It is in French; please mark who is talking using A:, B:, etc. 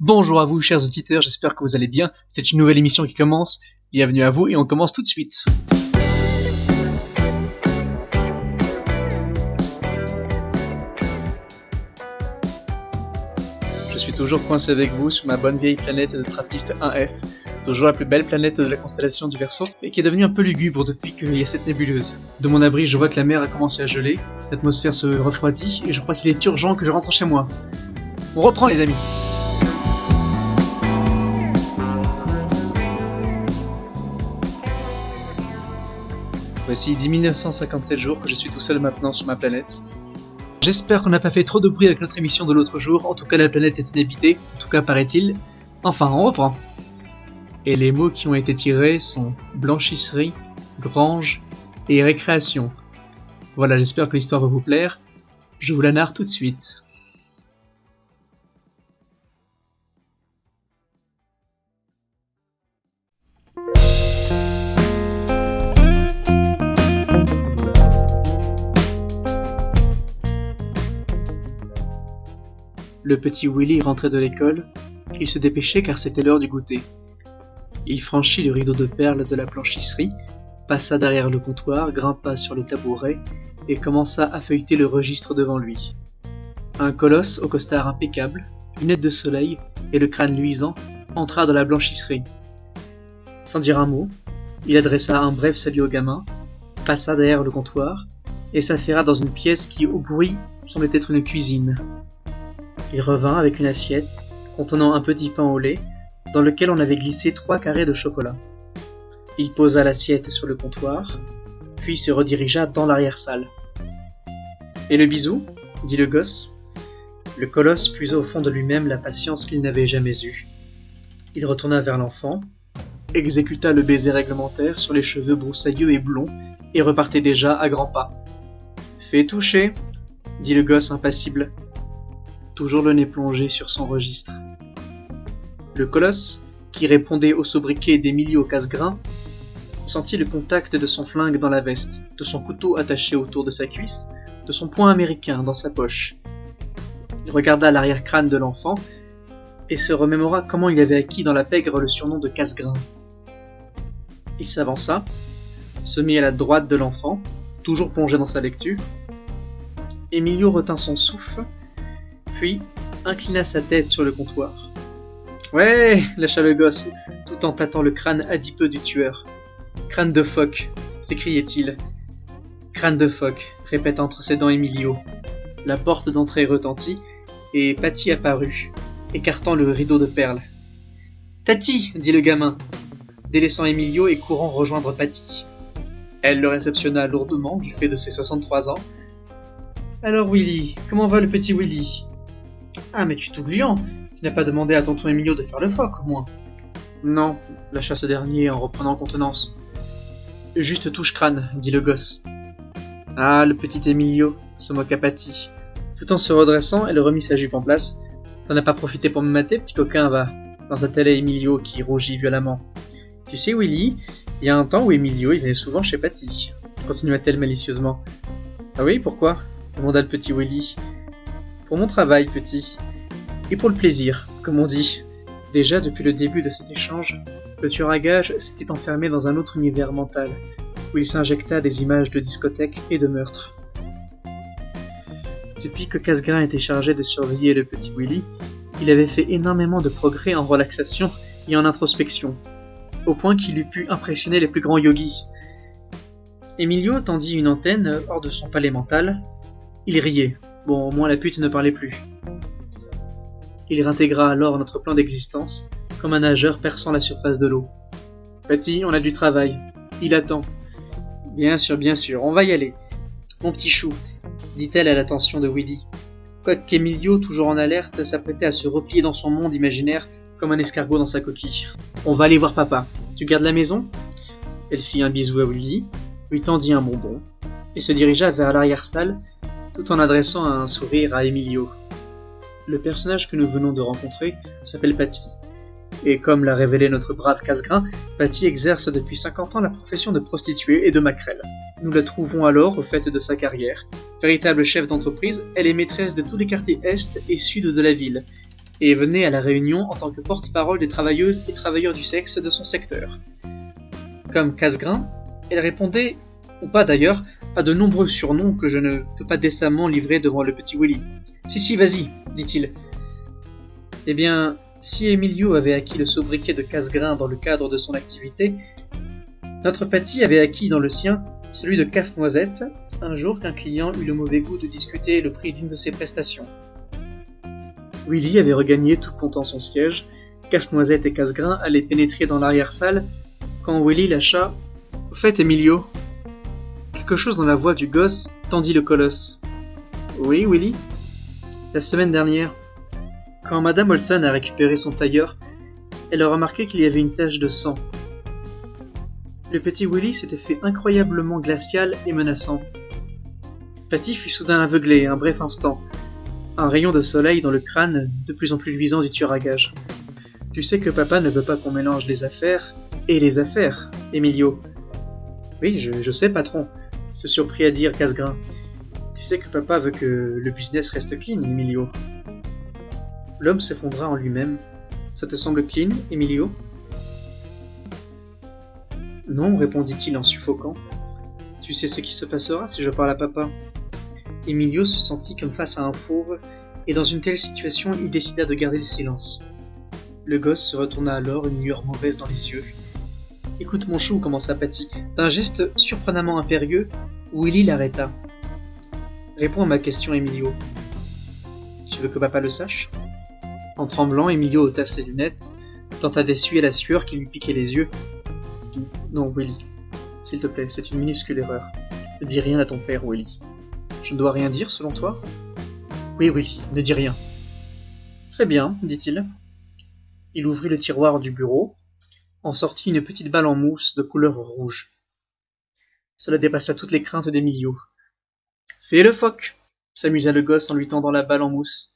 A: Bonjour à vous chers auditeurs, j'espère que vous allez bien. C'est une nouvelle émission qui commence. Bienvenue à vous et on commence tout de suite. Je suis toujours coincé avec vous sur ma bonne vieille planète de Trappiste 1F, toujours la plus belle planète de la constellation du Verseau, et qui est devenue un peu lugubre depuis qu'il y a cette nébuleuse. De mon abri, je vois que la mer a commencé à geler, l'atmosphère se refroidit, et je crois qu'il est urgent que je rentre chez moi. On reprend les amis. Voici 10 957 jours que je suis tout seul maintenant sur ma planète. J'espère qu'on n'a pas fait trop de bruit avec notre émission de l'autre jour, en tout cas la planète est inhabitée, en tout cas paraît-il. Enfin, on reprend. Et les mots qui ont été tirés sont blanchisserie, grange et récréation. Voilà, j'espère que l'histoire va vous plaire. Je vous la narre tout de suite. Le petit Willy rentrait de l'école, il se dépêchait car c'était l'heure du goûter. Il franchit le rideau de perles de la blanchisserie, passa derrière le comptoir, grimpa sur le tabouret et commença à feuilleter le registre devant lui. Un colosse au costard impeccable, lunettes de soleil et le crâne luisant entra dans la blanchisserie. Sans dire un mot, il adressa un bref salut au gamin, passa derrière le comptoir et s'affaira dans une pièce qui, au bruit, semblait être une cuisine. Il revint avec une assiette contenant un petit pain au lait dans lequel on avait glissé 3 carrés de chocolat. Il posa l'assiette sur le comptoir, puis se redirigea dans l'arrière-salle. « Et le bisou ?» dit le gosse. Le colosse puisa au fond de lui-même la patience qu'il n'avait jamais eue. Il retourna vers l'enfant, exécuta le baiser réglementaire sur les cheveux broussailleux et blonds et repartait déjà à grands pas. « Fais toucher !» dit le gosse impassible, toujours le nez plongé sur son registre. Le colosse, qui répondait au sobriquet d'Emilio Casgrain, sentit le contact de son flingue dans la veste, de son couteau attaché autour de sa cuisse, de son poing américain dans sa poche. Il regarda l'arrière-crâne de l'enfant et se remémora comment il avait acquis dans la pègre le surnom de Casgrain. Il s'avança, se mit à la droite de l'enfant, toujours plongé dans sa lecture. Emilio retint son souffle, puis inclina sa tête sur le comptoir. « Ouais !» lâcha le gosse, tout en tâtant le crâne adipeux du tueur. « Crâne de phoque !» s'écriait-il. « Crâne de phoque !» répète entre ses dents Emilio. La porte d'entrée retentit, et Patty apparut, écartant le rideau de perles. « Tati !» dit le gamin, délaissant Emilio et courant rejoindre Patty. Elle le réceptionna lourdement du fait de ses 63 ans. « Alors Willy, comment va le petit Willy ?»« Ah mais tu es tout gluant, tu n'as pas demandé à tonton Emilio de faire le phoque au moins. »« Non, lâcha ce dernier en reprenant contenance. »« Juste touche crâne, dit le gosse. »« Ah, le petit Emilio, se moqua Patty. Tout en se redressant, elle remit sa jupe en place. « T'en as pas profité pour me mater, petit coquin, va ?» lança-t-elle à Emilio qui rougit violemment. « Tu sais Willy, il y a un temps où Emilio il venait souvent chez Patty. » continua-t-elle malicieusement. « Ah oui, pourquoi ?» demanda le petit Willy. « Pour mon travail, petit. Et pour le plaisir, comme on dit. » Déjà, depuis le début de cet échange, le tueur à gages s'était enfermé dans un autre univers mental, où il s'injecta des images de discothèques et de meurtres. Depuis que Casgrain était chargé de surveiller le petit Willy, il avait fait énormément de progrès en relaxation et en introspection, au point qu'il eût pu impressionner les plus grands yogis. Emilio tendit une antenne hors de son palais mental. Il riait. Bon, au moins la pute ne parlait plus. Il réintégra alors notre plan d'existence, comme un nageur perçant la surface de l'eau. « Patty, on a du travail. Il attend. »« Bien sûr, on va y aller. »« Mon petit chou, » dit-elle à l'attention de Willy. Quoique Emilio, toujours en alerte, s'apprêtait à se replier dans son monde imaginaire comme un escargot dans sa coquille. « On va aller voir papa. Tu gardes la maison ?» Elle fit un bisou à Willy, lui tendit un bonbon, et se dirigea vers l'arrière-salle, tout en adressant un sourire à Emilio. Le personnage que nous venons de rencontrer s'appelle Patty. Et comme l'a révélé notre brave Casgrain, Patty exerce depuis 50 ans la profession de prostituée et de maquerelle. Nous la trouvons alors au fait de sa carrière. Véritable chef d'entreprise, elle est maîtresse de tous les quartiers est et sud de la ville, et venait à la réunion en tant que porte-parole des travailleuses et travailleurs du sexe de son secteur. Comme casse-grain, elle répondait, ou pas d'ailleurs, à de nombreux surnoms que je ne peux pas décemment livrer devant le petit Willy. Si, vas-y, dit-il. Eh bien, si Emilio avait acquis le sobriquet de casse-grain dans le cadre de son activité, notre Patty avait acquis dans le sien celui de casse-noisette, un jour qu'un client eut le mauvais goût de discuter le prix d'une de ses prestations. Willy avait regagné tout content son siège, casse-noisette et casse-grain allaient pénétrer dans l'arrière-salle, quand Willy lâcha « Au fait, Emilio ?» Quelque chose dans la voix du gosse tendit le colosse. « Oui, Willy ?» La semaine dernière, quand Madame Olson a récupéré son tailleur, elle a remarqué qu'il y avait une tache de sang. Le petit Willy s'était fait incroyablement glacial et menaçant. Patty fut soudain aveuglée un bref instant, un rayon de soleil dans le crâne de plus en plus luisant du tueur à gages. « Tu sais que papa ne veut pas qu'on mélange les affaires et les affaires, Emilio. »« Oui, je sais, patron, » se surprit à dire Casse-Grain. « Tu sais que papa veut que le business reste clean, Emilio. » L'homme s'effondra en lui-même. « Ça te semble clean, Emilio ?»« Non, répondit-il en suffoquant. Tu sais ce qui se passera si je parle à papa. » Emilio se sentit comme face à un fauve, et dans une telle situation, il décida de garder le silence. Le gosse se retourna alors, une lueur mauvaise dans les yeux. « Écoute mon chou, commença Patty. D'un geste surprenamment impérieux, Willy l'arrêta. « Réponds à ma question, Emilio. Tu veux que papa le sache ?» En tremblant, Emilio ôta ses lunettes, tenta d'essuyer la sueur qui lui piquait les yeux. « Non, Willy. S'il te plaît, c'est une minuscule erreur. Ne dis rien à ton père, Willy. »« Je ne dois rien dire, selon toi ?»« Oui, Willy, ne dis rien. »« Très bien, dit-il. » Il ouvrit le tiroir du bureau, en sortit une petite balle en mousse de couleur rouge. Cela dépassa toutes les craintes d'Emilio. « Fais le phoque !» s'amusa le gosse en lui tendant la balle en mousse.